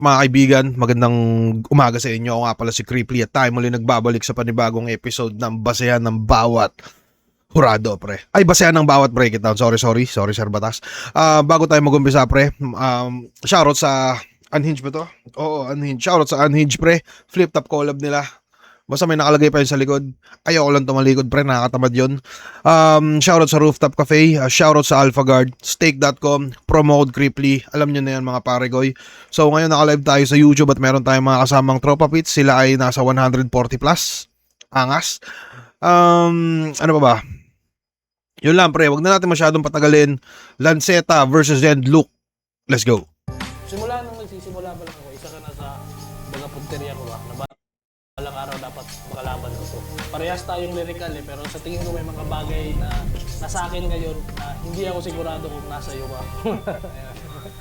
Mga kaibigan, magandang umaga sa inyo. Ako nga pala si Creeply at tayo muli nagbabalik sa panibagong episode ng Basehan ng Bawat Hurado, pre. Ay, Basehan ng Bawat Breakdown. Sorry, Sir Batas. Bago tayo mag-umpisa, pre, shoutout sa Unhinged ba to? Oo, Unhinged. Shoutout sa Unhinged, pre. Flip-top collab nila. Basta may nakalagay pa yun sa likod. Ayoko lang tumalikod, pre. Nakakatamad yun. Shoutout sa Rooftop Cafe. Shoutout sa AlphaGuard. Steak.com. Promo code Creeply. Alam nyo na yan, mga paregoy. So, ngayon nakalive tayo sa YouTube at meron tayong mga kasamang tropa pits. Sila ay nasa 140 plus. Angas. Ano pa ba? Yun lang, pre. Huwag na natin masyadong patagalin. Lanceta versus Zen Luke. Let's go. Simula nung nagsisimula pa lang ako, isa ka na sa mga punteriya ko ba, na balang araw dapat makalaban ko to. Parehas tayong lyrical pero sa tingin ko may mga bagay na nasa akin ngayon na hindi ako sigurado kung nasa iyo ba.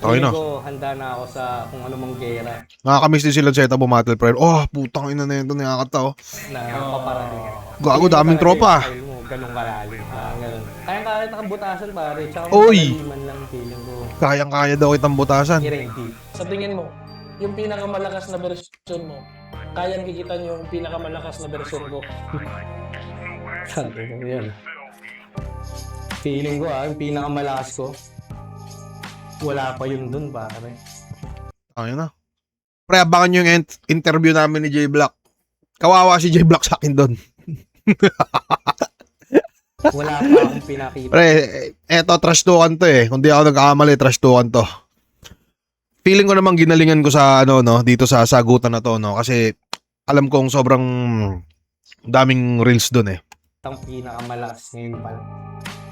Okay na. ko handa na ako sa kung anumang gera Nakakamiss din si Lanceta bumattle, pre. Oh, putang ina na ito. Nakakatawa. na paparating. Gago, daming tropa. Style mo, ganun kalalim. Ganun. Kaya nakabutasan pare. Tsaka Oy! man lang feeling ko. Kayang-kaya daw itang butasan. I-ready. Sa tingin mo, yung pinakamalakas na version mo, kayang kikitan yung pinakamalakas na version ko. Sabi ko yun. Feeling ko yung pinakamalakas ko. Wala pa yun dun pare. Ayun na. Pre, abangan nyo yung interview namin ni J Block. Kawawa si J Block sa akin doon. Wala pa akong pinakita. Pre, eto, trash talkan to eh. Kung di ako nagkakamali, trash talkan to. Feeling ko namang ginalingan ko sa dito sa sagutan na to, no? Kasi alam kong sobrang daming reels doon eh. Ang pinakamalakas ngayon pala.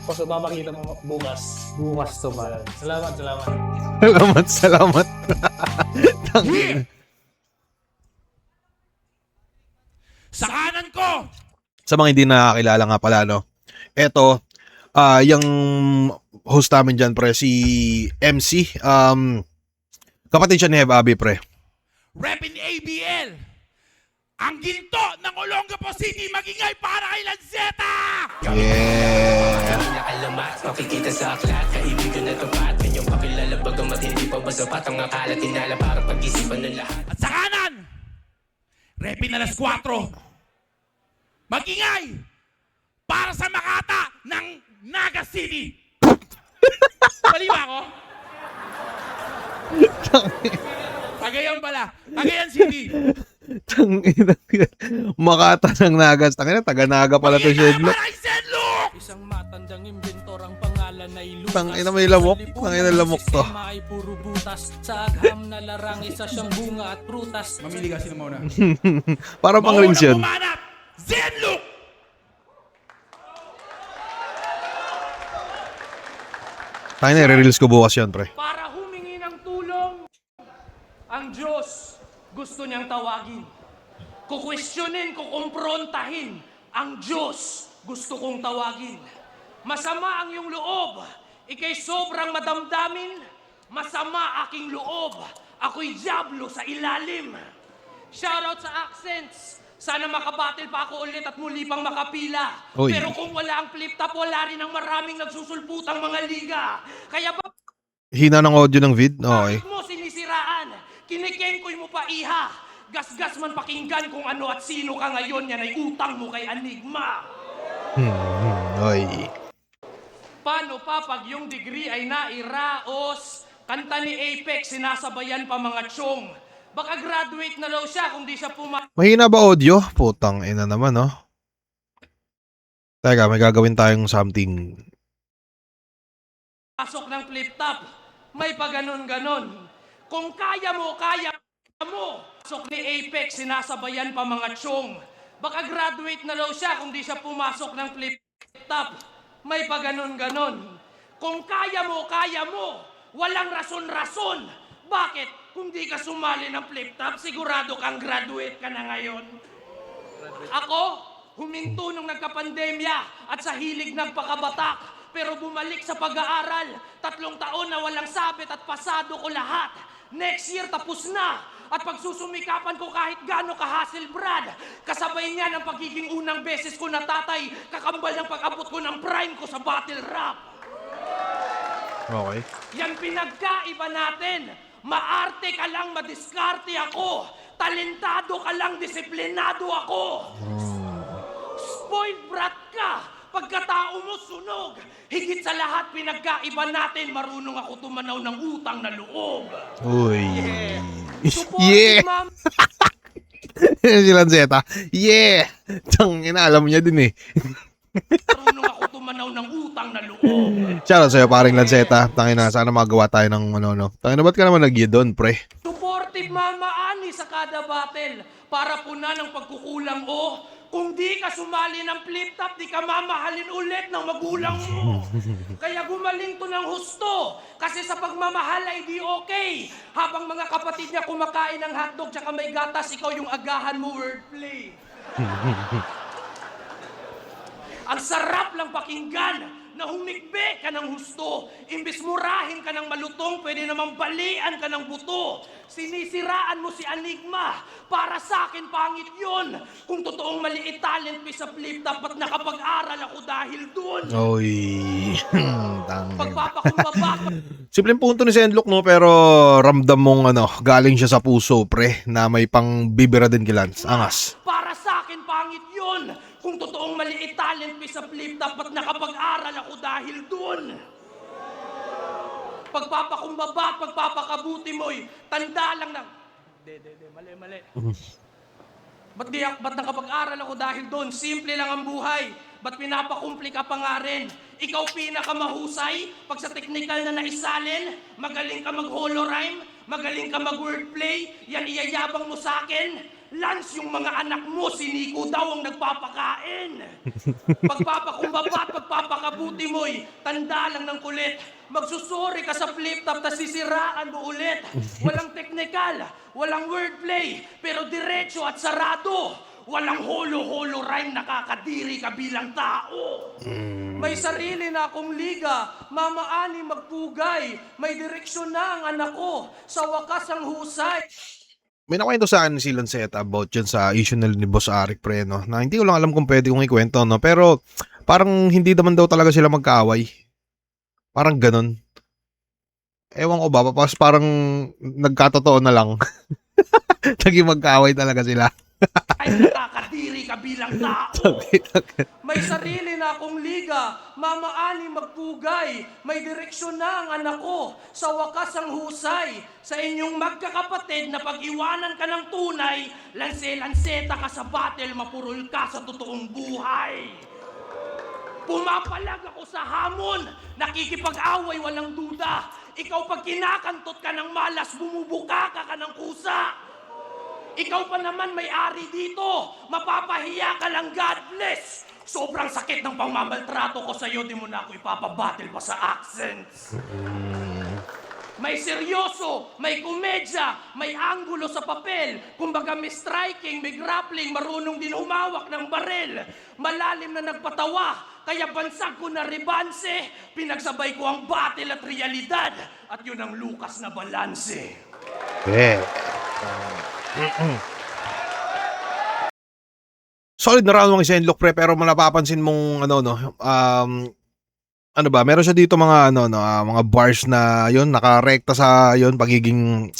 So, papakita mo bukas. Bukas to pala. Salamat. Salamat. Tangina. Sa kanan ko! Sa mga hindi nakakilala nga pala, no? Eto, yung host namin dyan, pre, si MC. Kapatid siya ni Hev Abi, pre. Reppin ABL! Ang ginto ng Olongapo City magingay para kay Lanceta! Yeah. Pinakalamat, makikita sa aklat kaibigan na tapat, kanyang pakilala bagamat hindi pa masapat ang akala tinala para pag-isipan ng lahat. At sa kanan, Reppin alas 4. Magingay para sa Makata ng Naga City! Mali ba ako? Cagayan pala. Cagayan City. Tangina. Makata ng Nagas. Tangina, taga-Naga pala to, Shedlock. Para kay Zedlock! Isang matandang inventor ang pangalan ay Lucas. Tangina, may lamok. Tangina, lamok to. Sistema ay puro butas. Sa agham na larang, isa siyang bunga at prutas. Mamili ka, sino mauna? Para pang rings yun. Pumanap! Zedlock! Tangina, re-reels ko bukas yan, pre. Para humingi ng tulong, ang Diyos gusto niyang tawagin. Kukwestiyonin, kukumprontahin, ang Diyos gusto kong tawagin. Masama ang iyong loob, ikay sobrang madamdamin, masama aking loob, ako'y diablo sa ilalim. Shoutout sa Accents, sana makabattle pa ako ulit at muli pang makapila. Uy. Pero kung wala ang flip top, wala rin ang maraming nagsusulputang mga liga. Kaya ba Hina ng audio ng vid? Okay. bakit mo sinisiraan? Kinikengkoy mo pa iha. Gasgas man pakinggan kung ano at sino ka ngayon. Yan ay utang mo kay Enigma. Oy. Paano pa pag yung degree ay nairaos? Kanta ni Apex, sinasabayan pa mga tiyong. Baka graduate na daw siya kung di siya Mahina ba audio? Putang ina naman, no? Teka, may gagawin tayong something. pumasok ng flip top. May pa ganon-ganon. Kung kaya mo, kaya mo. Pasok ni Apex, sinasabayan pa mga tiyong. Baka graduate na daw siya kung di siya pumasok ng flip top. May pa ganon-ganon. Kung kaya mo, kaya mo. Walang rason-rason. Bakit? Kung di ka sumali ng flip top, sigurado kang graduate ka na ngayon. Ako, huminto nung nagkapandemya at sa hilig nagpakabatak. Pero bumalik sa pag-aaral. 3 taon na walang sabit at pasado ko lahat. Next year tapos na. At pagsusumikapan ko kahit gaano ka-hassle, Brad. Kasabay niya ng pagiging unang beses ko na tatay. Kakambal ng pag-abot ko ng prime ko sa battle rap. Okay. Yan pinagkaiba natin. Maarte ka lang, madiskarte ako. Talentado ka lang, disiplinado ako. Spoiled brat ka. Pagkatao mo sunog. Higit sa lahat, pinagkaiba natin. Marunong ako tumanaw ng utang na loob. Uy. Supportive ma'am. Si Lanceta. Yeah! Tangina, alam niya din eh. Marunong ako tumanaw ng utang na loob. Shoutout sa'yo, paring Lanceta. Tangina, sana magawa tayo ng ano. Tangina, ba't ka naman nag-yidon, pre? Supportive Mama Ani sa kada battle para puna ng pagkukulang o kung di ka sumali ng flip-top, di ka mamahalin ulit ng magulang mo. Kaya gumaling to ng husto. Kasi sa pagmamahal ay di okay. Habang mga kapatid niya kumakain ng hotdog tsaka may gatas, ikaw yung agahan mo wordplay. Ang sarap lang pakinggan na humikbe ka ng husto. Imbis murahin ka ng malutong, pwede namang balian ka ng buto. Sinisiraan mo si Enigma. Para sa akin, pangit yun. Kung totoong maliit talent mo sa flip-top, ba't nakapag-aral ako dahil dun? Uy. Tangina. Pagpapakumbaba, Simpleng punto ni Sendlock, no? Pero ramdam mong ano, galing siya sa puso, pre, na may pang bibira din kay Lance. Angas. para sa akin, pangit yun. Kung totoong maliit talent mo sa flip-top, ba't nakapag-aral ako dahil dun? Pagpapakumbaba, pagpapakabuti mo'y tanda lang ng... Mali. Ba't nakapag-aral ako dahil doon? Simple lang ang buhay. Ba't pinapakumpli ka pa nga rin? Ikaw pinakamahusay pag sa technical na naisalin, magaling ka mag-holorhyme, magaling ka mag-wordplay, yan iyayabang mo sa akin. Lance, yung mga anak mo, si Nico daw ang nagpapakain. Pagpapakumbaba at pagpapakabuti mo'y tanda lang ng kulit. Magsusuri ka sa flip-top tas sisiraan mo ulit. Walang technical, walang wordplay, pero diretso at sarado. Walang holo-holo rhyme, nakakadiri ka bilang tao. May sarili na akong liga, Mama Ani magpugay. May direksyon na ang anak ko, sa wakas ang husay. May nakwento sa akin si Lanceta about dyan sa issue ni Boss Arik, pre, no? Na hindi ko lang alam kung pwede kong ikwento, no? Pero parang hindi naman daw talaga sila magkaaway. Parang ganun. Ewan ko ba, parang nagkatotoo na lang. Naging magkaaway talaga sila. Ay, nakakadiri ka bilang tao. May sarili na akong liga, Mama Ani magpugay. May direksyon na ang anak ko, sa wakas ang husay. Sa inyong magkakapatid na pag-iwanan ka ng tunay, lanse-lanseta ka sa battle, mapurol ka sa totoong buhay. Pumapalag ako sa hamon, nakikipag-away walang duda. Ikaw pag kinakantot ka ng malas, bumubuka ka ng kusa. Ikaw pa naman may-ari dito. Mapapahiya ka lang, God bless. Sobrang sakit ng pangmamaltrato ko sa'yo, di mo na ako ipapabattle pa sa accents. May seryoso, may komedya, may anggulo sa papel. Kumbaga may striking, may grappling, marunong din humawak ng barel. Malalim na nagpatawa, kaya bansag ko na ribanse. Pinagsabay ko ang battle at realidad. At yun ang Lucas na balanse. Yeah. Solid na round ng Sendlock, pre, pero napapansin mong ano ba, meron siya dito mga mga bars na yon nakarekta sa yon pagiging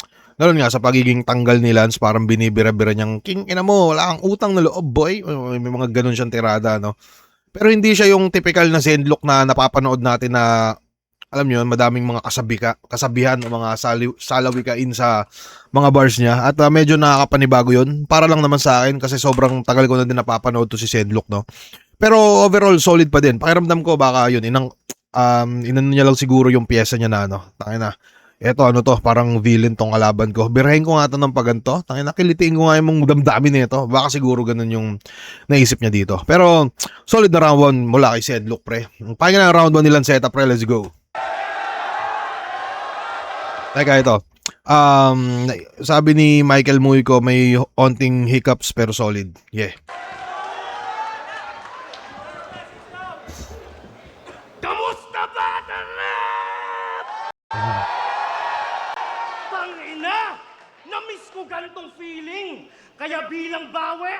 sa pagiging tanggal ni Lance, parang binibira-bira niyang king ina mo, wala kang utang na loob, boy. May mga ganun siyang tirada, no. Pero hindi siya yung typical na Sendlock na napapanood natin na alam niyo, madaming mga kasabihan o mga salawikain sa mga bars niya. At medyo nakakapanibago yun. Para lang naman sa akin kasi sobrang tagal ko na din napapanood to si Sendlock, no? Pero overall, solid pa din. Pakiramdam ko baka yun, inano niya lang siguro yung pyesa niya na, no? Tangina, eto parang villain tong kalaban ko. Birahin ko nga ito ng paganto. Tangina, kilitiin ko nga yung damdamin nito. Baka siguro ganun yung naisip niya dito. Pero solid na round 1 mula kay Sendlock, pre. Pakinggan na round 1 ni Lanceta, pre. Let's go. Teka, ito. Sabi ni Michael Muyko, may onting hiccups pero solid. Yeah. Kamusta ba, Tarap? Tangina! Na-miss ko ganitong feeling. Kaya bilang bawi,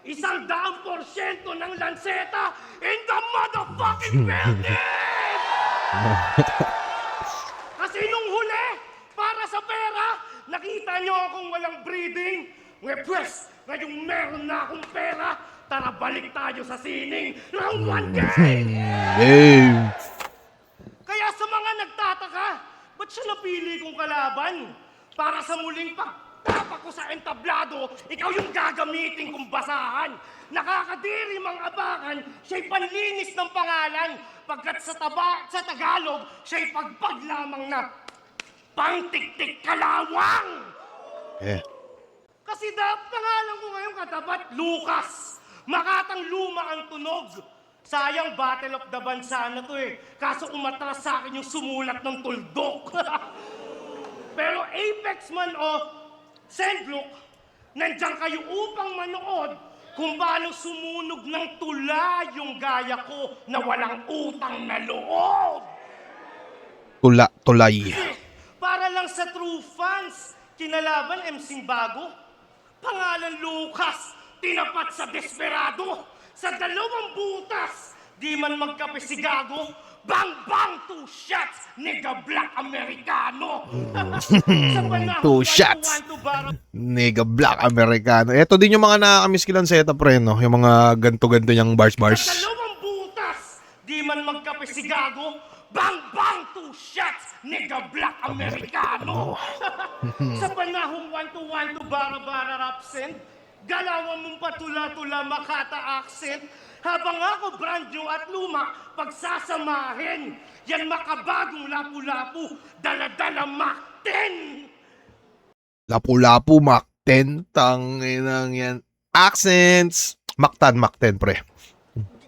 100% ng Lanceta in the motherfucking building! Kasi nung huli, para sa pera, nakikita nyo akong walang breathing? Pwes, ngayong meron na akong pera, tara balik tayo sa sining. Round 1 game! Game. Kaya sa mga nagtataka, ba't siya napili kong kalaban? Para sa muling pagtapak ko sa entablado, ikaw yung gagamitin kong basahan. Nakakadiri mga abakan, siya'y panlinis ng pangalan. Pagkat sa Tagalog, siya'y pagpag lamang na pangtiktik kalawang. Eh. Kasi pangalan ko ngayon katapat, Lucas. Makatang luma ang tunog. Sayang Battle of the Bansa na to eh. Kaso umatras sa akin yung sumulat ng tuldok. Pero Apex man o Sendlock, nandiyan kayo upang manood kung paano sumunog ng tula yung gaya ko na walang utang na loob. Tulay. Para lang sa true fans, kinalaban MC Bago. Pangalan Lucas, tinapat sa desperado. Sa 2 butas, di man magkape si Gago. Bang bang 2 shots, nigga black Americano. Sa panahon 2 shots. Nigga Black Americano. Ito din yung mga nakakamiss kilang setup pre, no? Yung mga ganto-ganto niyang bars. Sa 2 butas, di man magkape si Gago. Bang bang 2 shots, nigga black Americano. Sa panahong 1-to-1 to bara-bara rapsent, galawan mong patula-tula Makata accent. Habang ako brand new at luma, pagsasamahin, yan makabagong lapu-lapu, dala-dala Mac 10. Lapu-lapu, Mac 10. Tanginang yan. Accents. Mac 10 pre.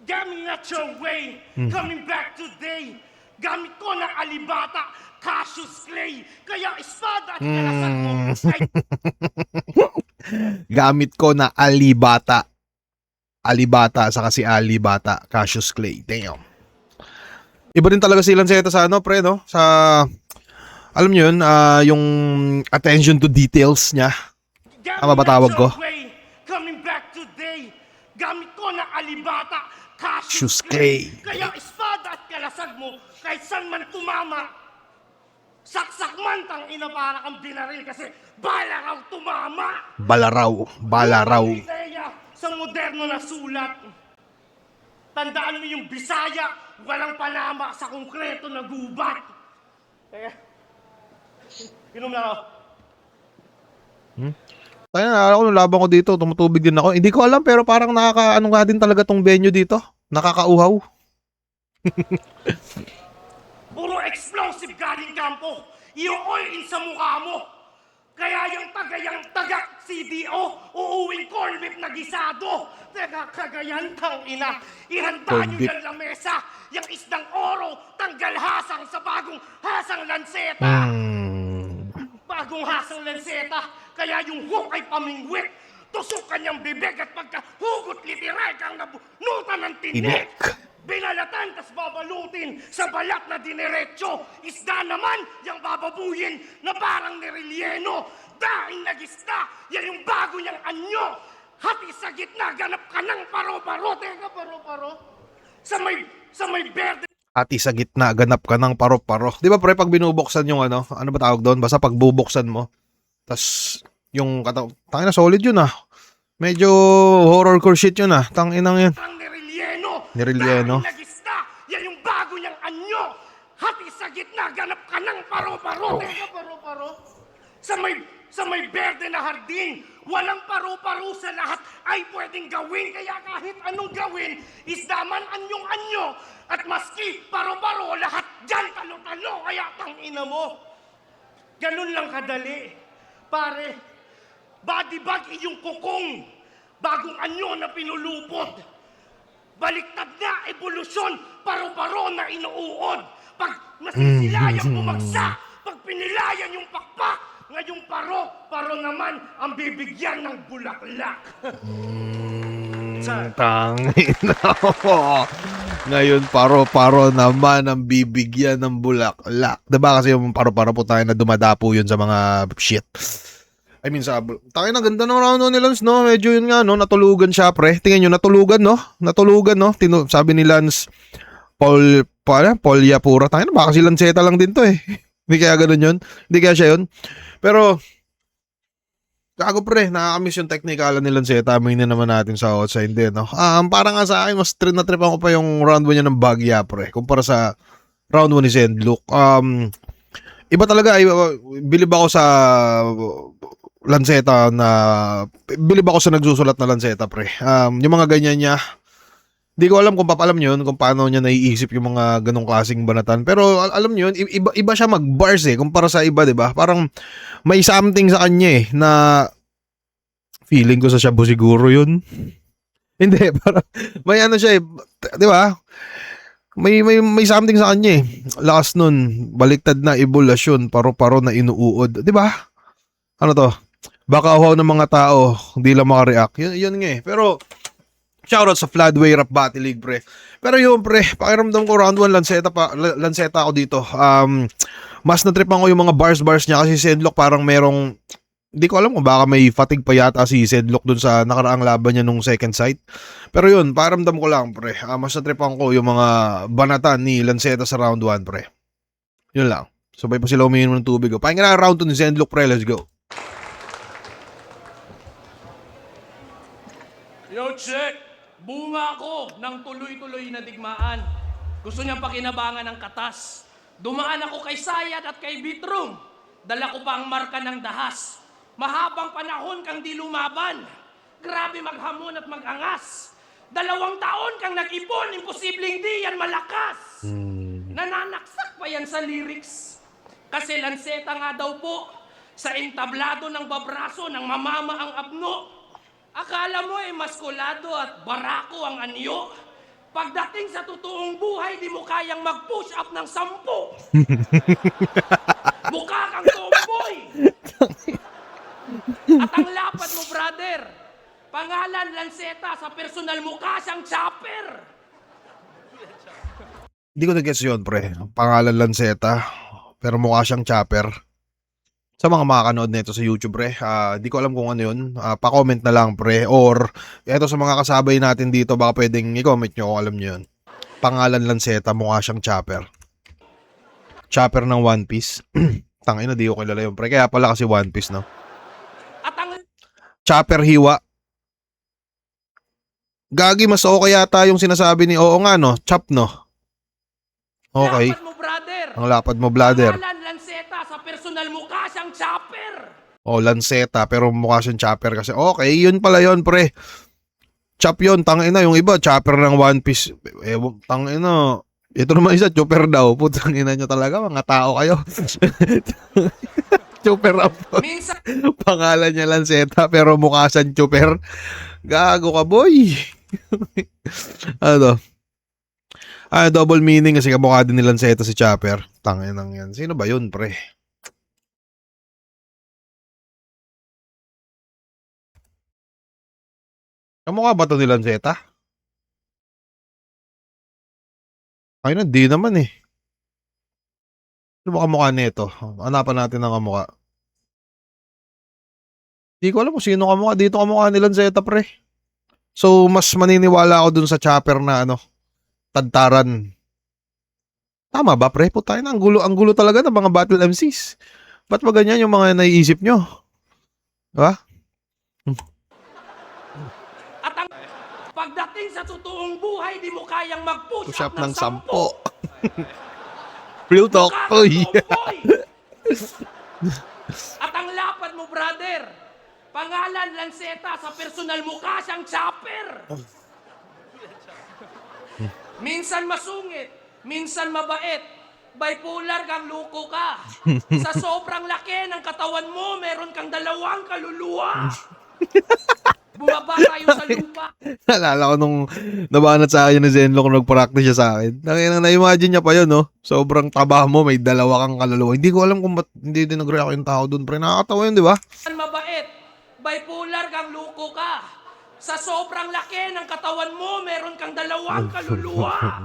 Coming at your way, coming back today. Gamit ko ng alibata, Cassius Clay. Kaya espada at kalasan mo, ay Gamit ko na alibata. Alibata, saka si Alibata, Cassius Clay. Damn. Iba din talaga silang seta sa ano, pre, no? Sa, alam nyo yun, yung attention to details niya. Tama ba tawag ko? Coming back today, gamit ko ng alibata, Cassius Cassius Clay. Clay. Kaya espada at kalasag mo, kahit saan man tumama, saksak man tang ina para kang binaril kasi bala raw tumama. Bala raw. Ideya sa moderno na sulat. Tandaan mo yung Bisaya, walang panama sa konkreto na gubat. Inom na raw. Kaya naalala ko nung laban ko dito, tumutubig din ako. Hindi ko alam pero parang nakaka-ano nga din talaga tong venue dito. Nakakauhaw. Puro explosive galing kampo. I-all in sa mukha mo. Kaya yung taga-CDO, uuwing corn beef na gisado. Kagayan tang ina. Ihanda Corned nyo beef. yan lamesa. Yung isdang oro, tanggal hasang sa bagong hasang lanseta. Bagong hasang lanseta. Kaya yung hook ay pamingwit. Tusok kanyang bibig at pagkahugot literal kang nabunutan ng tinik. Binalatan tas babalutin sa balat na dinerecho. Isda naman yung bababuyin na parang nirelyeno. Daing nag-isda, yan yung bago niyang anyo. Hati sa gitna, ganap ka ng paro-paro. Teka, paro-paro. Sa may berde. Ati sa gitna, ganap ka ng paro-paro. Di ba pre, pag binubuksan yung ano ba tawag doon? Basta pag bubuksan mo, tas yung tangin na solid yun ah. Medyo horrorcore shit yun ah. Tanginang yan. Ang nirelyeno. Nirelyeno. Daing nag-isda, yan yung bago niyang anyo. Hati sa gitna, ganap ka ng paro-paro. Teka, paro-paro. Sa may berde na hardin, walang paru-paro sa lahat ay pwedeng gawin. Kaya kahit anong gawin, isda man anyong-anyo. At maski paru-paro, lahat dyan talo-talo. Kaya tangina mo. Ganun lang kadali. Pare, body bag iyong kukong. Bagong anyo na pinulupot. Baliktad na ebolusyon, paru-paro na inuuod. Pag nasisilayang bumagsak, pag pinilayan yung pakpak, ngayong paro naman ang bibigyan ng bulaklak. Tangina mo. Ngayon paro-paro naman ang bibigyan ng bulaklak. Diba kasi yung paro-paro po tayo na dumadapo yun sa mga shit. I mean, tayo na ganda ng round ni Lance, no? Medyo yun nga, no? Natulugan siya, pre. Tingnan nyo, natulugan, no? Natulugan, no? Sabi ni Lance, Paul Yapura. Tayo na, baka si Lanceta lang din to, eh. Hindi kaya ganun yun. Hindi kaya siya yun. Pero, Gago pre, nakakamiss yung technical ni Lanceta. Aminin naman natin sa outside din, no? Parang nga sa akin, mas na-tripan ko pa yung round 1 niya ng Bagya, pre. Kumpara sa round 1 ni Zendlock. Iba talaga, bilib ako sa Lanceta na, bilib ako sa nagsusulat na Lanceta, pre. Yung mga ganyan niya, di ko alam kung papalam nyo yun, kung paano niya naiisip yung mga ganong klaseng banatan. Pero alam nyo yun, iba siya mag-bars eh, kumpara sa iba, di ba? Parang may something sa kanya eh, na feeling ko sa Shabu siguro yun. Hindi, parang may ano siya eh, di ba? May something sa kanya eh. Lakas nun, baliktad na evolusyon, paro-paro na inuuod. Di ba? Ano to? Baka uhaw ng mga tao, hindi lang makareact. Yun nga eh. Pero, shoutout sa Floodway Rap Battle League, pre. Pero yun, pre, pakiramdam ko round 1, Lanceta ako dito. Mas natripan ko yung mga bars niya kasi Zendlock parang merong, hindi ko alam kung baka may fatigue pa yata si Zendlock dun sa nakaraang laban niya nung second sight. Pero yun, pakiramdam ko lang, pre. Mas natripan ko yung mga banatan ni Lanceta sa round 1, pre. Yun lang. Sabay pa sila umiinom ng tubig. Pakinggan na round 2 ni Zendlock, pre. Let's go. Yo, check! Bunga ako ng tuloy-tuloy na digmaan. Gusto niyang pakinabangan ng katas. Dumaan ako kay Sayad at kay Bitrum. Dala ko pa ang marka ng dahas. Mahabang panahon kang di lumaban. Grabe maghamon at magangas. 2 taon kang nag-ipon, imposibleng di yan malakas. Nananaksak pa yan sa lyrics. Kasi Lanceta nga daw po, sa entablado ng babraso ng mamama ang abno. Akala mo maskulado at barako ang anyo. Pagdating sa totoong buhay, di mo kayang mag-push up ng 10. Mukha kang tomboy. At ang lapad mo, brother, pangalan Lanceta, sa personal mukha siyang chopper. Hindi ko na-guess yun, pre. Pangalan Lanceta, pero mukha siyang chopper. Sa mga makakanood nito sa YouTube, pre, di ko alam kung ano yun. Pa-comment na lang, pre. Or, eto sa mga kasabay natin dito, baka pwedeng i-comment nyo kung alam nyo yun. Pangalan Lanceta, mukha siyang chopper. Chopper ng One Piece. Tangina, di ko kilala yun, pre. Kaya pala kasi One Piece, no? At ang Chopper hiwa. Gagi, mas okay yata yung sinasabi ni, oo nga, no? Chop, no? Okay. lapad mo, brother, Ang lapad mo, bladder. pangalan Lanceta, sa personal mukha siyang chopper. Oh, Lanceta, pero mukha siyang chopper kasi. Okay, yun pala yun, pre. Chop yun, tangina. Yung iba, chopper ng One Piece. Tangina. Ito naman isa, chopper daw. Putang ina nyo talaga, mga tao kayo. Chopper up. Minsan, Pangalan niya Lanceta, pero mukha siyang chopper. Gago ka, boy. Ano? Double meaning kasi kamukha din ni Lanceta si Chopper. Tanginang yan. Sino ba yun, pre? Kamukha ba to ni Lanceta? Ay, di naman eh. Ano ba kamukha nito? Hanapan natin ang kamukha. Di ko alam kung sino kamukha. Dito kamukha ni Lanceta, pre. So, mas maniniwala ako dun sa Chopper na ano, tadtaran. Tama ba, pre? Puta na, ang gulo talaga ng mga battle MCs. Ba't ba ganyan yung mga naiisip nyo? Diba? at ang pagdating sa totoong buhay, di mo kayang mag-push Push up up ng 10. 10. Real talk. Mukha kang Uy. tomboy. At ang lapad mo, brother, pangalan Lanceta, sa personal mukha siyang chopper. Minsan masungit, minsan mabait, bipolar kang luko ka. Sa sobrang laki ng katawan mo, meron kang 2 kaluluwa. Bumaba tayo sa lupa. Naalala ko nung nabanat sa akin ni Zenlo kung nag-practice siya sa akin. Na-imagine niya pa yun, no? Sobrang taba mo, may 2 kang kaluluwa. Hindi ko alam kung ba't hindi din nag-react yung tao dun. Pre, nakakatawa yun, di ba? Minsan mabait, bipolar kang luko ka. Sa sobrang laki ng katawan mo, meron kang 2 kaluluwa.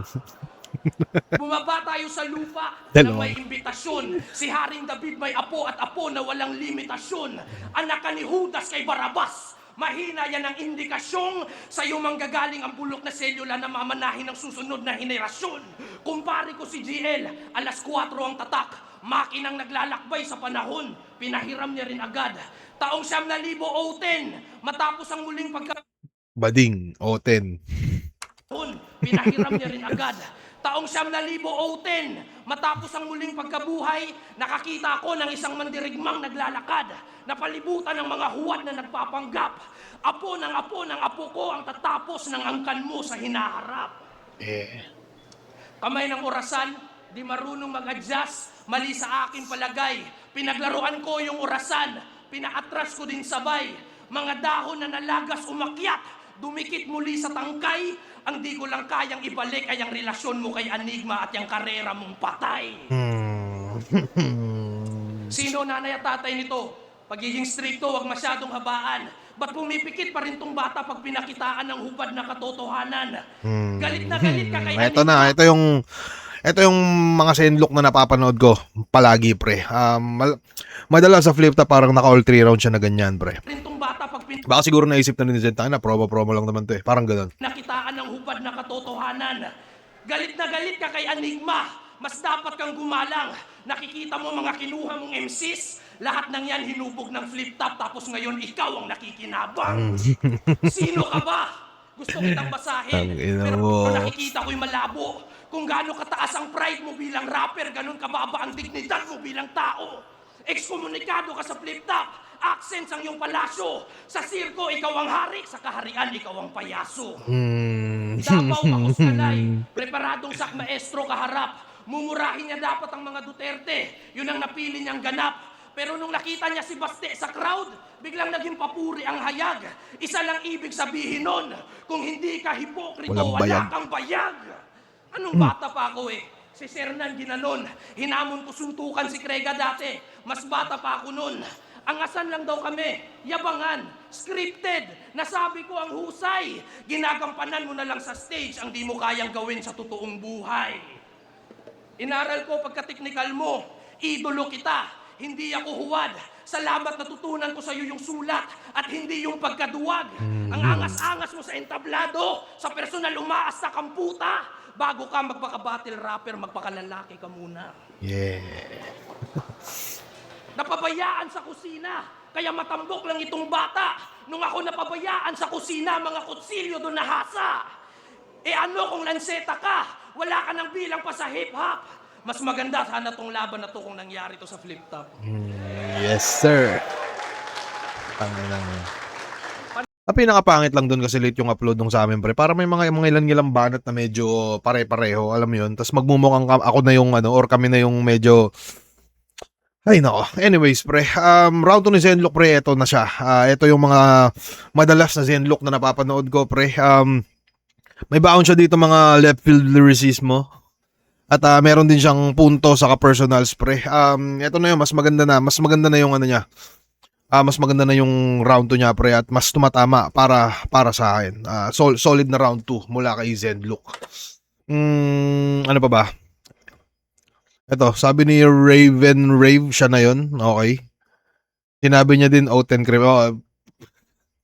Bumaba tayo sa lupa ng may imbitasyon. Si Haring David may apo at apo na walang limitasyon. Anak ka ni Judas kay Barabas. Mahina yan ang indikasyon. Sa'yo manggagaling ang bulok na selula na mamanahin ng susunod na henerasyon. Kumpare ko si GL, 4:00 ang tatak. Makinang naglalakbay sa panahon. pinahiram niya rin agad. Taong 9,010 matapos ang muling Bading, Oten. pinahiram niya rin agad. Taong 9,010 matapos ang muling pagkabuhay, nakakita ako ng isang mandirigmang naglalakad, napalibutan ng mga huwad na nagpapanggap. Apo ng apo ko ang tatapos ng angkan mo sa hinaharap. Kamay ng orasan, di marunong mag-adjust, mali sa aking palagay. Pinaglaruan ko yung orasan, pinaatras ko din sabay. Mga dahon na nalagas umakyat, dumikit muli sa tangkay. Ang di ko lang kayang ibalik ay ang relasyon mo kay Enigma at yung karera mong patay. Sino nanay at tatay nito? Pagiging stricto, wag masyadong habaan. Ba't pumipikit pa rin tong bata pag pinakitaan ng hubad na katotohanan? Galit na galit ka kay Ito na, ito yung mga zenlok na napapanood ko palagi, pre. Madalas sa flip top parang naka all 3 rounds siya na ganyan, pre. Rin tong bata pag Baka siguro naisip na ni Zen, na promo lang naman to eh. Parang ganun. pinakitaan ng hubad na katotohanan. Galit na galit ka kay Enigma. Mas dapat kang gumalang. Nakikita mo mga kinuha mong MCs, lahat ng yan hinubog ng flip top tapos ngayon ikaw ang nakikinabang. Sino ka ba? Gusto kitang basahin, Tangina pero mo. nakikita ko'y malabo. Kung gaano kataas ang pride mo bilang rapper, ganun kababa ang dignidad mo bilang tao. Ekskomunikado ka sa flip top, accents ang iyong palasyo. Sa sirko, ikaw ang hari, sa kaharian, ikaw ang payaso. Dapaw Pakuskalay, preparadong sak maestro kaharap. Mumurahin niya dapat ang mga Duterte, yun ang napili niyang ganap. Pero nung nakita niya si Baste sa crowd, biglang naging papuri ang hayag. Isa lang ibig sabihin nun, kung hindi ka hipokrito, Walang wala bayag. kang bayag. Anong bata pa ako eh? Si Sernan ginanon, hinamon ko suntukan si Krega dati, mas bata pa ako nun. Angasan lang daw kami, yabangan, scripted, nasabi ko ang husay. Ginagampanan mo na lang sa stage ang di mo kayang gawin sa totoong buhay. Inaral ko pagka-technical mo, idolo kita, hindi ako huwad. Salamat natutunan ko sa iyo yung sulat at hindi yung pagkaduwag. Ang angas-angas mo sa entablado, sa personal umaas sa kamputa. Bago ka magpaka-battle rapper, magpakalalaki ka muna. Yeah. Napabayaan sa kusina, kaya matambok lang itong bata. Nung ako napabayaan sa kusina, mga kutsilyo doon nahasa. E ano kung lanseta ka? Wala ka nang bilang pa sa hip-hop. Mas maganda sana tong laban na to kung nangyari to sa flip top. Yes, sir. Ang pinakapangit lang doon kasi late yung upload nung sa amin, pre. Para may mga ilang banat na medyo pare-pareho, alam mo yun. Tapos magmumukhang ako na yung or kami na yung medyo... Ay, nako. Anyways, pre. Round 2 ni Zenlok, pre. Ito na siya. Ito yung mga madalas na Zenlok na napapanood ko, pre. May baon siya dito mga left field lyricismo. At meron din siyang punto sa personals, pre. Ito na yun, mas maganda na yung ano niya. Mas maganda na yung round 2 niya, pre, at mas tumatama para sa akin. Solid na round 2 mula kay Zenlok. Ano pa ba? Ito, sabi ni Raven Rave, siya na yun. Okay. Sinabi niya din O10 Crib.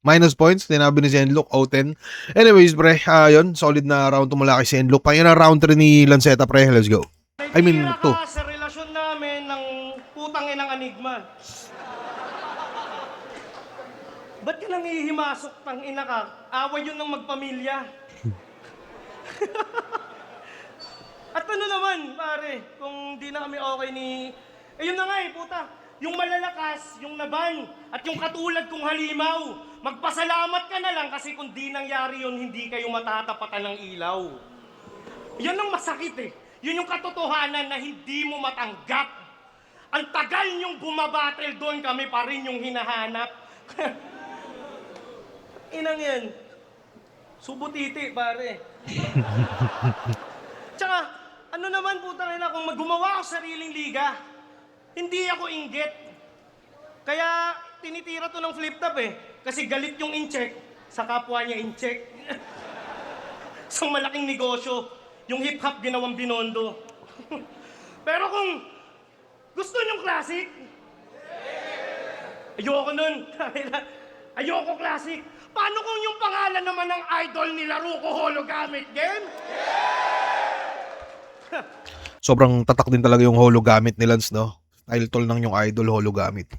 Minus points, tinabi ni Zenlok, O10. Anyways, pre, yun, solid na round 2 mula kay Zenlok. Pangina round 3 ni Lanceta, pre, let's go. I mean, Tira 2. ka sa relasyon namin ng putang inang Enigma. Ba't ka nang ihimasok, tang ina ka? Away yun ng magpamilya. At ano naman, pare, kung di na kami okay ni... Ayun na nga eh, puta. Yung malalakas, yung laban, at yung katulad kong halimaw. Magpasalamat ka na lang kasi kung di nangyari yun, hindi kayo matatapatan ng ilaw. Yan ang masakit eh. Yun yung katotohanan na hindi mo matanggap. Ang tagal niyong bumabattle doon, kami pa rin yung hinahanap. Inang yan. Subutiti, pare. Tsaka, ano naman putang ina, kung gumawa ako sariling liga, hindi ako inggit. Kaya tinitira to ng flip top eh. Kasi galit yung in-check, sa kapwa niya in-check. Isang malaking negosyo, yung hip-hop ginawang binondo. Pero kung gusto niyong classic, ayoko nun. Ayoko classic. Paano kung yung pangalan naman ng idol nila Ruko Hologamit Game? Sobrang tatak din talaga yung hologamit ni Lance, no? Style tol ng yung idol hologamit.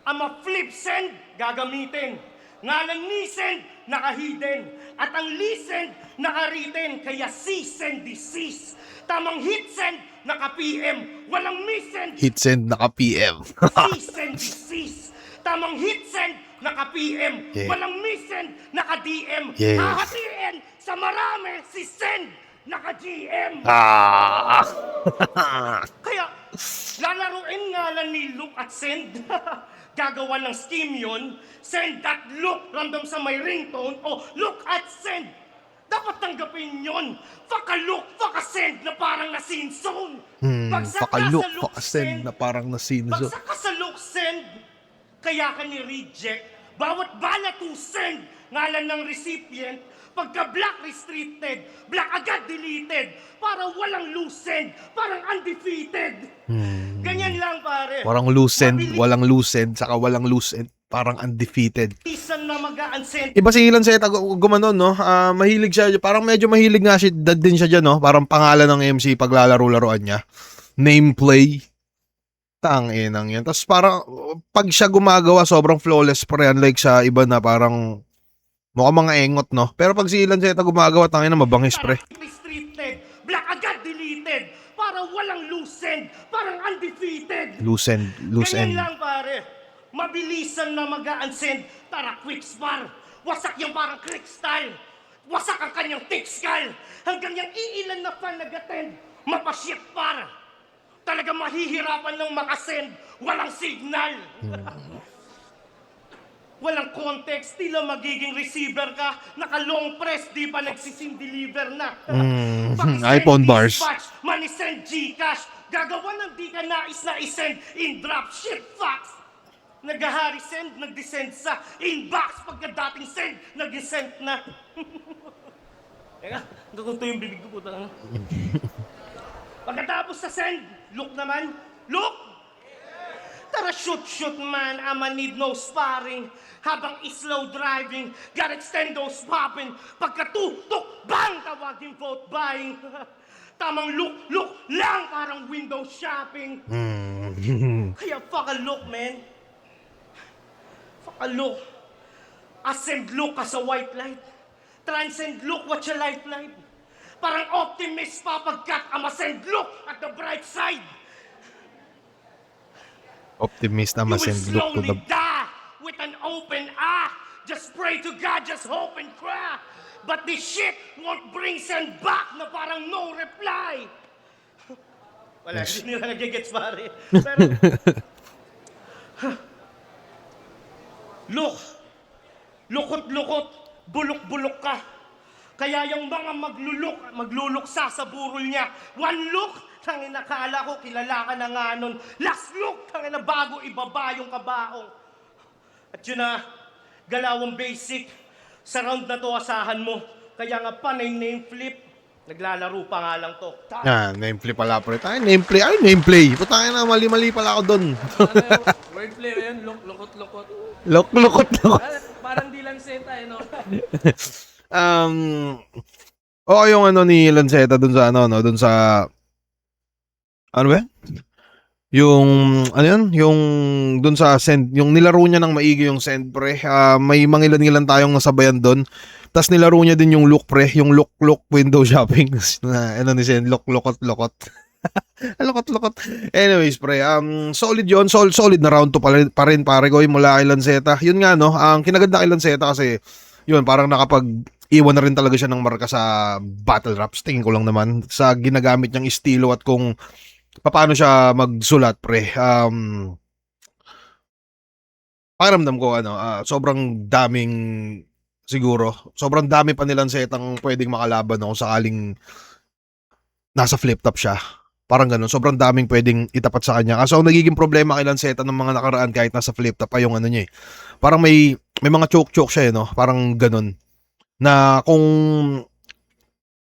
Ang flip send, gagamitin. Ngalan ni send, naka-hidden. At ang listen, naka-written. Kaya cease and desist. Tamang hit send, naka-PM. Walang miss send, Hit send, naka-PM. cease and desist. Tamang hit send, naka-PM. Yeah. Walang miss send, naka-DM. Yes. Hahatiin sa marami si send, naka-GM. Ah! Kaya, lalaruin nga lang ni look at send. Gagawa ng scheme yun. Send at look, random sa may ringtone. O look at send. Dapat tanggapin yun. Fuck a look, fuck a send na parang na-scene-zone. Bagsak ka Pakalook, sa look pakasend na parang nasinzo. Bagsak ka sa look send. Kaya ka ni-reject. Bawat bala to send. Ngalan ng recipient. Pagka black restricted, black agad deleted. Para walang loose send. Parang undefeated. Ganyan lang pare. Parang loosened, walang loosened, saka walang loosened. Parang undefeated. Mabilisan na mag-a-unsend. Iba si Lanceta gumanon, no? Mahilig siya, parang medyo mahilig nga din siya dyan, no? Parang pangalan ng MC paglalaro-laruan niya. Nameplay. Tanginang yan. Tapos parang, pag siya gumagawa, sobrang flawless pa rin. Unlike sa iba na parang, mukhang mga engot, no? Pero pag si Lanceta gumagawa, tangina mabangis, pre. Restricted, black agad deleted. Para walang loose end. Parang undefeated. Loose end. Ganyan lang pare. Mabilisan na mag-a-unsend. Tara, quick spar. Wasak yung parang click style. Wasak ang kanyang tick skull. Hanggang yung iilan na fan nag-attend. Mapashit par. Talaga mahihirapan ng makasend. Walang signal. Walang context. Tila magiging receiver ka. Naka-long press. Di pa nagsisim-deliver na. Pakisend, iPhone bars. dispatch, Manisend Gcash. Gagawa ng di ka nais na isend in dropship fax. Nag-ahari send, nag-descend sa inbox. Pagkadating send, nag-descend na. Teka, gagunto yung bibig ko po. Pagkatapos sa send, look naman. Look! Tara, shoot man. I'ma need no sparring. Habang slow driving, got extendos popping. Pagkatutok, bang! Tawagin vote buying. Tamang look lang, parang window shopping. Kaya fuck a look, man. Fuck a look. Ascend look ka sa white light. Transcend look, what's your lifeline? Parang optimist pa pagkat I'm ascend look at the bright side. Optimist na You will masend look to the... slowly die with an open eye. Just pray to God, just hope and cry. But this shit won't bring send back na parang no reply. Wala, hindi nila nagigets pare. Pero, look, lukot-lukot, bulok-bulok ka. Kaya yung mga magluluksa sa burol niya. One look, tangin nakala ko, kilala ka na nga nun. Last look, tangin na bago ibaba yung kabaong. At yun na, galawang basic. Sa round na to, asahan mo. Kaya nga panay name flip. Naglalaro pa nga lang to. Nameplay pala, pre. Nameplay. Ay, nameplay. Putangin na, mali-mali pala ako dun. Wordplay yun, lukot-lukot. Lukot. Parang di lang senta eh, no? Oo, yung ano ni Lanceta dun sa ano, no, dun sa ano ba? Yung ano yun? Yung dun sa send, yung nilaro niya ng maigi yung send, pre. May mangilan-ngilan tayong nasabayan dun. Tapos nilaro niya din yung look, pre, yung look window shopping na ano ni send, lokot. Lokot. Anyways, pre, solid yun, solid na round to pa rin pare ko mula kay Lanceta. Yun nga, no, ang kinaganda kay Lanceta kasi yun, parang nakapag-iwan na rin talaga siya ng marka sa battle raps. Tingin ko lang naman sa ginagamit niyang estilo at kung paano siya magsulat, pre. Pakiramdam ko, sobrang daming, sobrang dami pa nilang setang pwedeng makalaban kung sakaling nasa flip top siya. Parang ganun, sobrang daming pwedeng itapat sa kanya. Kaso ang nagiging problema kay Lanceta ng mga nakaraan kahit nasa flip top pa yung ano niya eh. Parang may mga choke siya eh, no? Parang ganun. Na kung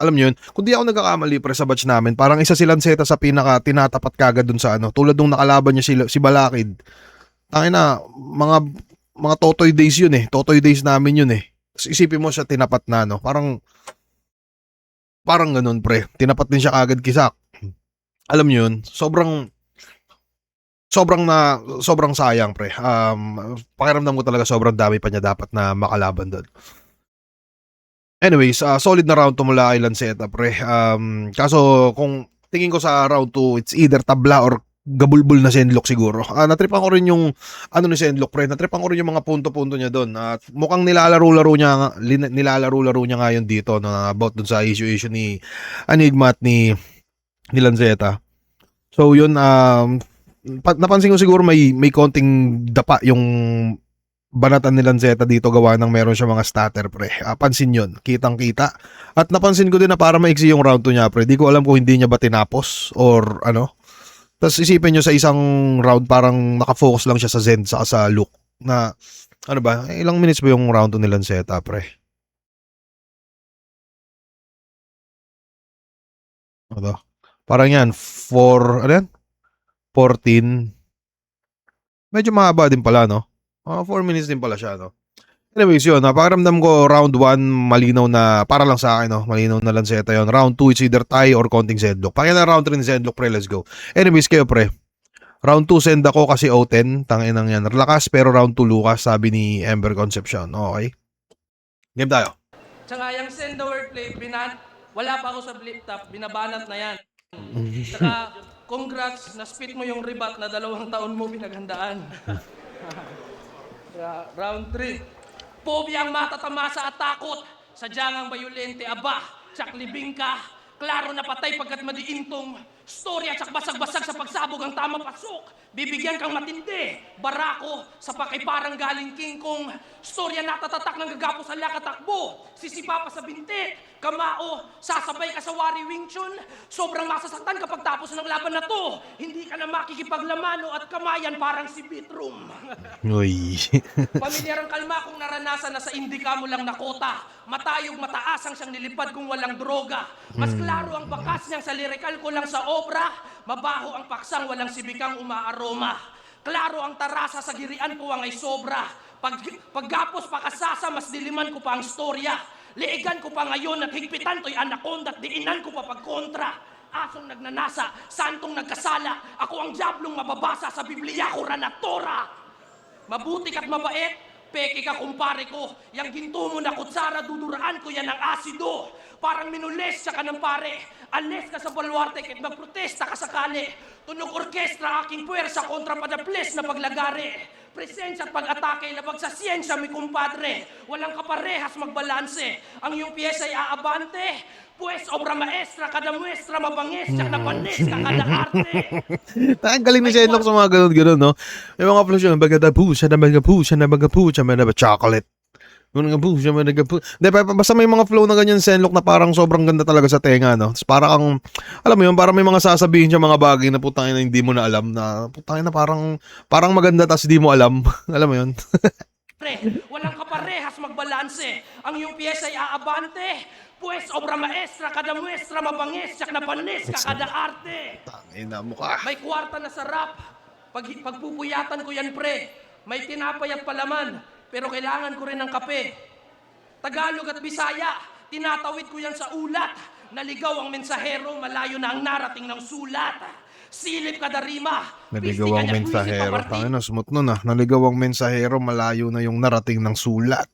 alam niyo yun, kung di ako nagkakamali pre sa batch namin, parang isa si Lanceta sa pinaka tinatapat kagad dun sa ano. Tulad nung nakalaban niya si Balakid. Tangin na, mga Totoy days yun eh. Totoy days namin yun eh. Tapos isipin mo siya tinapat na, no? Parang ganun, pre. Tinapat din siya kagad kisak. Alam niyo yun, sobrang sobrang sayang, pre. Pakiramdam ko talaga sobrang dami pa niya dapat na makalaban doon. Anyways, solid na round to mula kay Lanceta, pre. Kaso kung tingin ko sa round 2, it's either tabla or gabulbul na Shenlong siguro. Natripan ko rin yung ano ni Shenlong, pre. Natripan ko rin yung mga punto-punto niya doon. At mukhang nilalaro-laro niya ngayon dito no, about dun sa issue ni Enigma at ni Lanceta. So yun, napansin ko siguro may konting dapa yung banatan ni Lanceta dito gawa ng meron siya mga stutter, pre. Pansin yun, kitang-kita. At napansin ko din na para maiksi yung round 2 niya, pre. Di ko alam kung hindi niya ba tinapos or ano. Tapos isipin nyo sa isang round parang nakafocus lang siya sa Zen saka sa Luke. Na ano ba, ilang minutes ba yung round 2 ni Lanceta, pre? Ano? Parang yan, 14. Medyo mahaba din pala, no? 4 minutes din pala siya, no? Anyways, yun. Pakiramdam ko, round 1, malinaw na, para lang sa akin, no? Malinaw na Lanceta yun. Round 2, it's either tie or konting Zedlock. Pakita na round 3 ni Zedlock, pre. Let's go. Anyways, kayo, pre. Round 2, send ako kasi O10. Tangin ang yan. Lakas, pero round 2, Lucas, sabi ni Ember Concepcion. Okay? Game tayo. Tsaka yung send the wordplay, wala pa ako sa flip top, binabanat na yan. Tsaka, congrats, na-spit mo yung rebat na 2 taon mo pinaghandaan. Round 3. Pobya ang matatamasa at takot. Sadyang ang bayulente, aba, tsak libing ka. Klaro na patay pagkat madiintong. Storya tsak basag-basag sa pagsabog ang tamang pasok. Bibigyan kang matindi. Barako sa pakiparang galing King Kong. Storya natatatak ng gagapo sa lakatakbo. Sisipa pa sa binti. Kamao, sasabay ka sa Wari Wing Chun. Sobrang masasaktan kapag tapos ng laban na to. Hindi ka na makikipaglamano at kamayan parang si Bitrum. Uy. Pamilyar ang kalma kung naranasan na sa indika mo lang nakota. Matayog mataas ang siyang nilipad kung walang droga. Mas klaro ang bakas niyang sa lirikal ko lang sa obra. Mabaho ang paksang walang sibikang umaaroma. Klaro ang tarasa sa girian ko ang ay sobra. Paggapos pakasasa, mas diliman ko pa ang storya. Liigan ko pa ngayon at higpitan to'y anaconda at diinan ko pa pagkontra. Asong nagnanasa, santong nagkasala. Ako ang diablong mababasa sa Biblia ko Ranatora. Mabuti ka't mabait, peke ka kumpare ko. Yang ginto mo na kutsara, duduraan ko yan ng asido. Parang minules siya ka ng pare. Unless ka sa baluarte kahit magprotesta ka sakali. Tunog orkestra aking puwersa kontra padaples na paglagare. Presensya at pag-atake, labag sa siyensya, mi kumpadre. Walang kaparehas magbalanse. Ang iyong piyesa ay aabante. Pues, obra maestra, kada muestra, mabanges, tsak na panis, kada arte. Ang galing ni Shenlong sa mga ganun-ganun, no? May mga flows yun, bagadapusa na magapusa na magapusa, may na chocolate. Basta may mga flow na ganyan Shenlong na parang sobrang ganda talaga sa tenga, no? Parang, alam mo yun, parang may mga sasabihin siya mga bagay na putangin na hindi mo na alam, na putangin na parang maganda tas hindi mo alam. Alam mo yun? Walang kaparehas magbalanse. Ang iyong piyesa ay aabante. Pues, obra maestra, kada muestra, mabanges, tsak na panis, kada arte. Tangin na mukha. May kwarta na sarap. Pagpupuyatan ko yan, pre. May tinapay at palaman. Pero kailangan ko rin ng kape. Tagalog at Bisaya, tinatawid ko yan sa ulat. Naligaw ang mensahero, malayo na ang narating ng sulat. Silip kada rima. Naligaw ang mensahero. Tangina, smooth nun ah. Naligaw ang mensahero, malayo na yung narating ng sulat.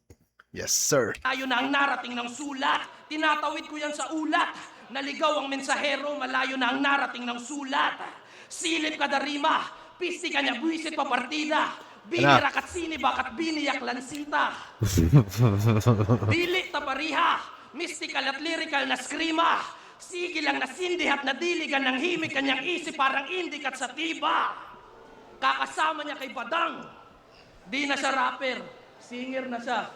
Yes, sir. Malayo na ang narating ng sulat. Tinatawid ko yan sa ulat. Naligaw ang mensahero, malayo na ang narating ng sulat. Silip kada rima. Pisti ka niya, buwisit pa partida. Binirak at sinibak at biniyak lansita. Bilik tapariha. Mystical at lyrical na skrima. Sige lang na sindihat na diligan ng himig kanyang isip parang indikat sa tiba. Kakasama niya kay Badang. Di na siya rapper, singer na siya.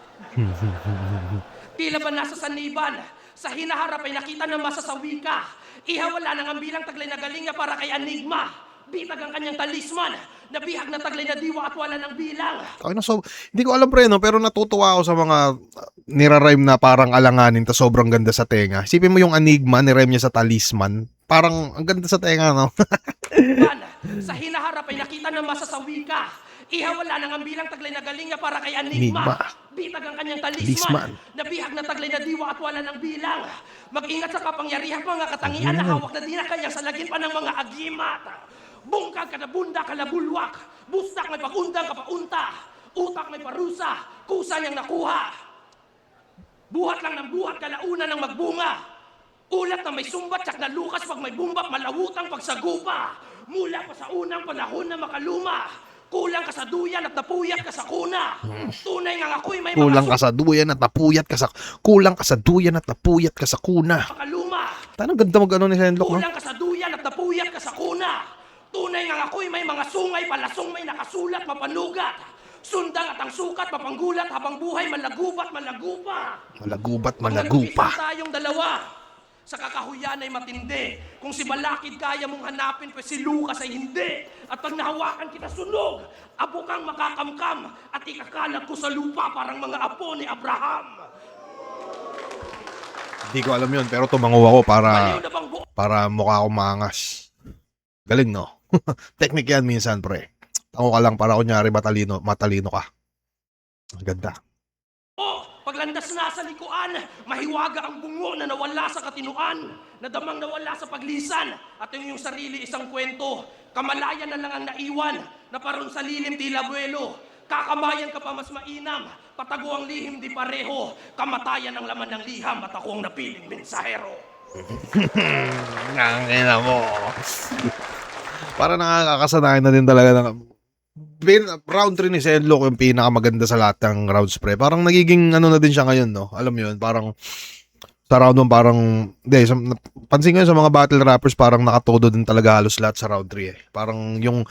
Tila ba nasa saniban? Sa hinaharap ay nakita ng masasawi ka. Ihawala nang ang bilang taglay na galing niya para kay Enigma. Bitag ang kanyang talisman. Nabihag na taglay na diwa at wala ng bilang. Okay, so, hindi ko alam pre, no? Pero natutuwa ako sa mga nirarhyme na parang alanganin ta sobrang ganda sa tenga. Isipin mo yung Enigma, nirhyme niya sa talisman. Parang ang ganda sa tenga, no? Sa hinaharap ay nakita ng masasawi ka. Ihawala nang ang bilang taglay na galing niya para kay Enigma. Bitag ang kanyang talisman. Nabihag na taglay na diwa at wala ng bilang. Mag-ingat sa kapangyarihan mga katangian na hawak na di na kaya sa lagin pa ng mga agimat. Bungkag ka na bunda ka na bulwak. Bustak may pagundang ka paunta. Utak may parusa. Kusa niyang nakuha. Buhat lang ng buhat kalauna ng magbunga. Ulat na may sumbat tsak na lukas pag may bumbak malawutang pagsagupa. Mula pa sa unang panahon na makaluma. Kulang ka sa duyan at napuyat ka sa kuna. Tunay nga ako'y may Kulang mga ka sa duyan at napuyat ka sa kulang ka sa duyan at napuyat ka sa kuna. makaluma. Tanong ganda mag-ano ni Senlok, no? Kulang ka sa duyan at napuyat ka sa kuna. Tunay nga ako'y may mga sungay palasong may nakasulat mapanugat. Sundang at ang sukat mapanggulat habang buhay malagubat malagupa. Malagubat, Kung malagupa. nagpisa tayong dalawa, sa kakahuyan ay matindi. Kung si Balakid kaya mong hanapin, pues si Lucas ay hindi. At pag nahawakan kita sunog, abo kang makakamkam at ikakalat ko sa lupa parang mga apo ni Abraham. Hindi ko alam yun, pero tumango ako Baliw na bang buo? para mukha akong maangas. Galing, no? Technique yan minsan, pre. Tango ka lang para kunyari matalino ka. Ang ganda. Paglandas na sa likuan, mahiwaga ang bungo na nawala sa katinuan, nadamang nawala sa paglisan, at yung sarili isang kwento, kamalayan na lang ang naiwan, na parang sa lilim tila buwelo, kakamayan ka pa mas mainam, patago ang lihim di pareho, kamatayan ang laman ng liham, at ako ang napiling mensahero. Ang ina mo. Para nakakasanayan na din talaga ng round 3 ni Senlok yung pinakamaganda sa lahat ng rounds, pre. Parang nagiging ano na din siya ngayon, no? Alam mo yun, parang sa round 1 parang pansin ko yun sa mga battle rappers, parang nakatodo din talaga halos lahat sa round 3 eh. Parang yung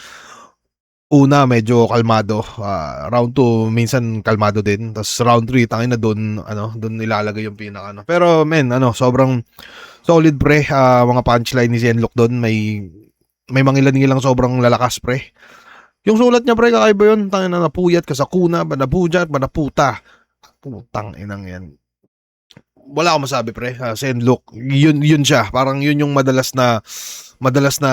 una medyo kalmado, round 2 minsan kalmado din, tapos round 3 tangin na doon ilalagay yung pinaka ano. Pero men, sobrang solid, pre. Mga punchline ni Senlok doon, may mangilan-ngilang sobrang lalakas, pre. Yung sulat niya, pre, kakaiba yun. Tangin na napuyat ka sa kuna, banabujat, banaputa. Putang inang yan. Wala akong masabi, pre. Senlok, yun siya. Parang yun yung madalas na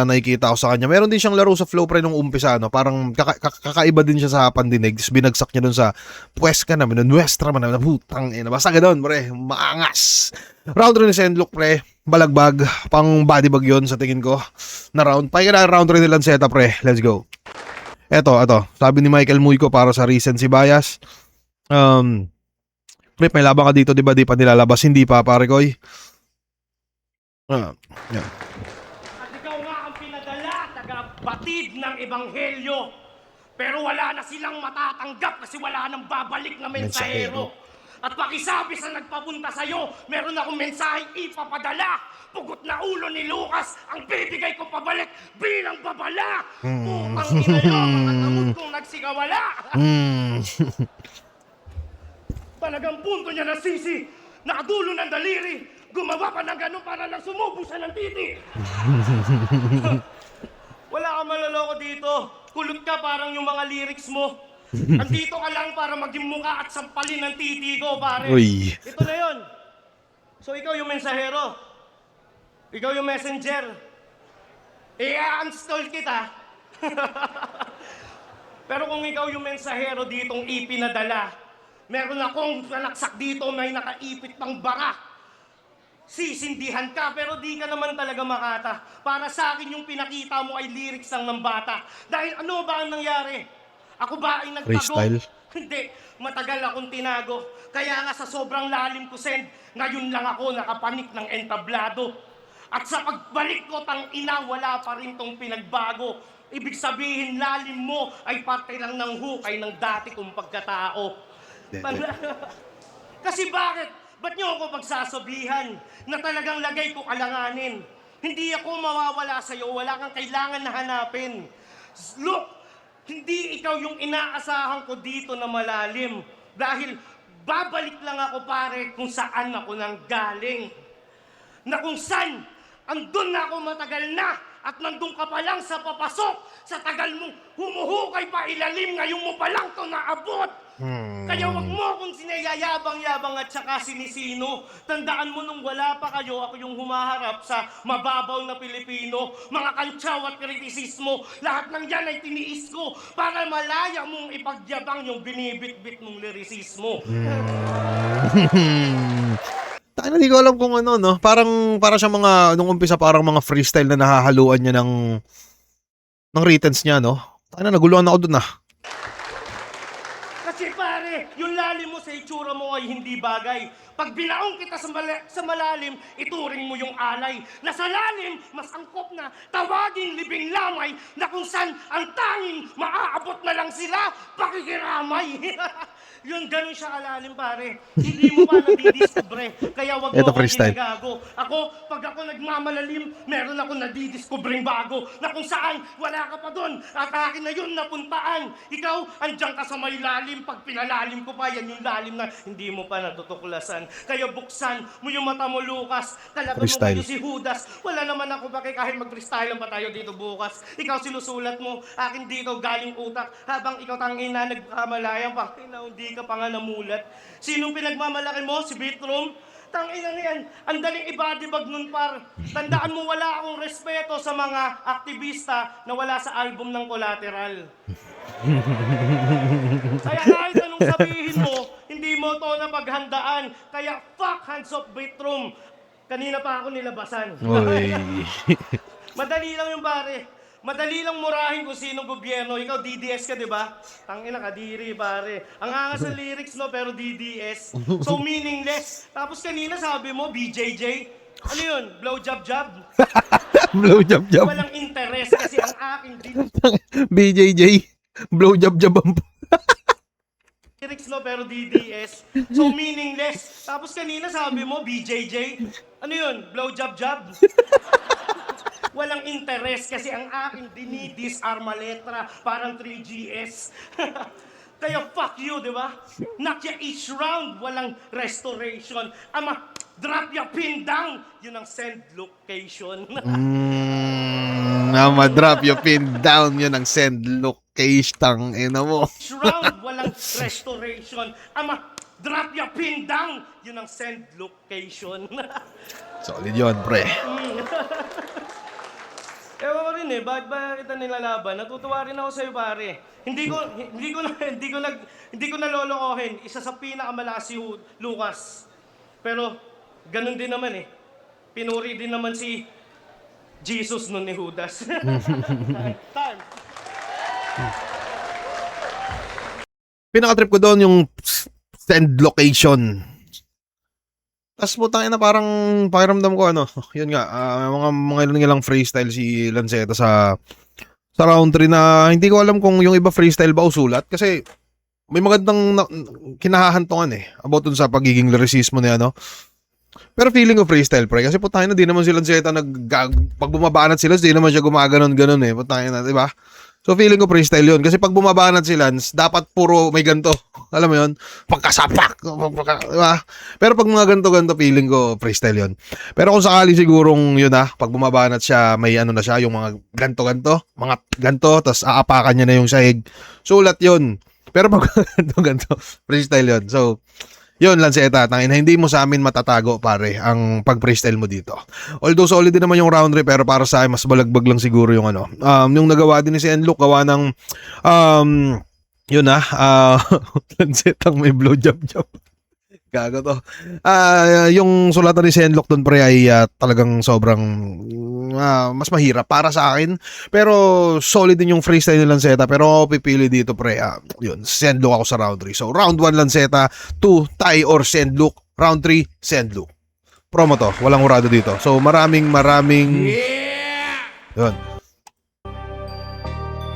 nakikita ko sa kanya. Meron din siyang laro sa flow, pre, nung umpisa, no? Parang kakaiba din siya sa pandinig. Tapos binagsak niya dun sa pwes ka namin, nuestra man namin, putang ina. Basta ganoon, pre. Maangas. Round 3 ni Senlok, pre. Balagbag. Pang body bag yun sa tingin ko. Na round. Pakinggan na round 3 ni Lanceta, pre. Let's go. Eto. Sabi ni Michael Muyko para sa recency bias. Pre, may labang ka dito, di ba? Di pa nilalabas. Hindi pa, pare koy. Yan. At ikaw nga ang pinadala, taga-batid ng ebanghelyo. Pero wala na silang matatanggap kasi wala nang babalik na mensahero. At pakisabi sa nagpapunta sa'yo, meron akong mensaheng ipapadala. Pugot na ulo ni Lucas, ang bibigay ko pabalik bilang babala. Putang ina nyo, mga tamod kong nagsigawala. Talagang punto niya na sisi, nakadulo ng daliri. Gumawa pa ng ganun para lang sumubo siya ng titi. Wala kang maloloko dito. Kulot ka parang yung mga lyrics mo. Andito ka lang para maging mukha at sampalin ng titi ko, pare. Uy. Ito na yun. So ikaw yung mensahero. Ikaw yung messenger. I-uninstall kita. Pero kung ikaw yung mensahero ditong ipinadala, meron akong nanaksak dito may nakaipit pang bara. Sisindihan ka, pero di ka naman talaga makata. Para sa akin yung pinakita mo ay lyrics lang ng bata. Dahil ano ba ang nangyari? Ako ba ay nagtago? Freestyle? Hindi, matagal akong tinago. Kaya nga sa sobrang lalim ko, Send, ngayon lang ako nakapanik ng entablado. At sa pagbalik ko, tang ina, wala pa rin tong pinagbago. Ibig sabihin, lalim mo ay parte lang ng hukay ng dati kong pagkatao. Kasi bakit? Ba't niyo ako pagsasabihan na talagang lagay ko alanganin? Hindi ako mawawala sa'yo, wala kang kailangan na hanapin. Look, hindi ikaw yung inaasahan ko dito na malalim. Dahil babalik lang ako, pare, kung saan ako nang galing. Na kung saan, andun na ako matagal na. At nandun ka pa lang sa papasok. Sa tagal mong humuhukay pa ilalim, ngayon mo pa lang to naabot. Kaya wag mo akong sinayayabang-yabang at saka sinisino. Tandaan mo nung wala pa kayo, ako yung humaharap sa mababaw na Pilipino. Mga kantsaw at kritisismo, lahat ng yan ay tiniis ko para malaya mong ipagyabang yung binibit-bit mong lirisismo. Tayo na, di ko alam kung ano, no? Para siya mga, nung umpisa, parang mga freestyle na nahahaluan niya ng ng returns niya, no? Tayo na, naguluhan ako dun, Kasi pare, yung lalim mo sa itsura mo ay hindi bagay. Pag binaong kita sa malalim, ituring mo yung alay. Na sa lalim, mas angkop na tawaging libing lamay na kung saan ang tanging maaabot na lang sila, pakikiramay. Yun, ganun siya kalalim, pare. Hindi mo pa nadidiscover. Kaya wag mo Eto, akong freestyle. ginagago. Pag ako nagmamalalim, meron ako nadidiscovering bago. Na kung saan, wala ka pa doon. At akin na yun napuntaan. Ikaw, andyan ka sa may lalim. Pag pinalalim ko pa, yan yung lalim na hindi mo pa natutuklasan. Kaya buksan mo yung mata mo, Lucas. Kalaban mo Freestyle. kayo si Judas. Wala naman ako bakit kahit mag-freestyle pa tayo dito bukas. Ikaw sinusulat mo, akin dito galing utak. Habang ikaw tangina nagkamalayang pa, hindi ka pa nga namulat. Sinong pinagmamalaki mo? Si Bitrom? Tangina niyan, ang daling ibadibag nun, par. Tandaan mo, wala akong respeto sa mga aktivista na wala sa album ng Collateral. Kaya kahit anong sabihin mo, hindi mo to na paghandaan. Kaya fuck Hands of Bitrom. Kanina pa ako nilabasan. Oy. Madali lang yung pare. Madali lang murahin kung sinong gobyerno. Ikaw DDS ka, di ba? Tangina ka, diri, pare. Ang angas sa lyrics, no? Pero DDS. So meaningless. Tapos kanina sabi mo, BJJ. Ano yun? Blow job job? Blow job job. Walang interest kasi ang aking BJJ. Blow job job ang... lyrics, no? Pero DDS. So meaningless. Tapos kanina sabi mo, BJJ. Ano yun? Blow job job? Walang interest kasi ang aking dinidisarma letra parang 3GS. Kaya fuck you, di ba? Knock ya each round, walang restoration. Ama, drop ya pin down, yun ang send location. Drop yung pin down, yun ang send location, tang ina mo. Each round, walang restoration. Ama, drop ya pin down, yun ang send location. Solid yun, pre. Ewan ko rin bakit ba kita nilalaban? Natutuwa rin ako sa'yo, pare. Hindi ko nalolokohin. Isa sa pinakamalakas si Lucas. Pero, ganun din naman Pinuri din naman si Jesus nun ni Judas. Time. Pinaka-trip ko doon yung send location. Tapos putang ina, parang pakiramdam ko yun nga, mga ilan lang freestyle si Lanceta sa round 3 na hindi ko alam kung yung iba freestyle ba o sulat kasi may magandang kinahahantungan about dun sa pagiging lyricismo niya, Pero feeling ko freestyle, pre, kasi putang ina, di naman si Lanceta pag bumabanat sila, di naman siya gumaganon-ganon putang ina, di ba? So feeling ko freestyle yun. Kasi pag bumabanat si Lance, dapat puro may ganto. Alam mo yun? Pagkasapak. Diba? Pero pag mga ganto-ganto, feeling ko freestyle yun. Pero kung sakali sigurong yun pag bumabanat siya, may na siya, yung mga ganto-ganto. Mga ganto, tapos aapakan niya na yung sahig. Sulat yun. Pero pag ganto-ganto, freestyle yun. So, yun, Lanceta, tangina, hindi mo sa amin matatago, pare, ang pag-freestyle mo dito. Although solid din naman yung round 3, pero para sa akin, mas balagbag lang siguro yung yung nagawa din ni si Enlook, gawa ng, yun Lanceta may blow job. Gago to. Yung sulatan ni Senlock doon, pre, ay talagang sobrang mas mahirap para sa akin. Pero solid din yung freestyle ni Lanceta. Pero ako pipili dito, pre. Yun, Senlock ako sa round 3. So round 1 Lanceta, 2 Tai or Senlock, round 3 Senlock. Promo to, walang urado dito. So maraming yun.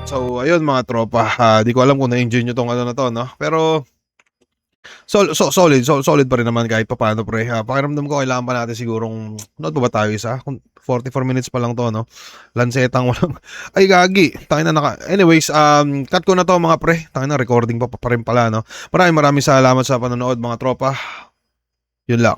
So ayun mga tropa, di ko alam kung na-enjoy nyo tong na to, pero solid pa rin naman kahit papaano, pre. Pakiramdam ko kailangan pa natin sigurong ba tayo isa? 44 minutes pa lang to, Lancetang walang ay gagi. Anyways, cut ko na to mga pre. Recording pa rin pala, Maraming salamat sa panonood mga tropa. Yun lang.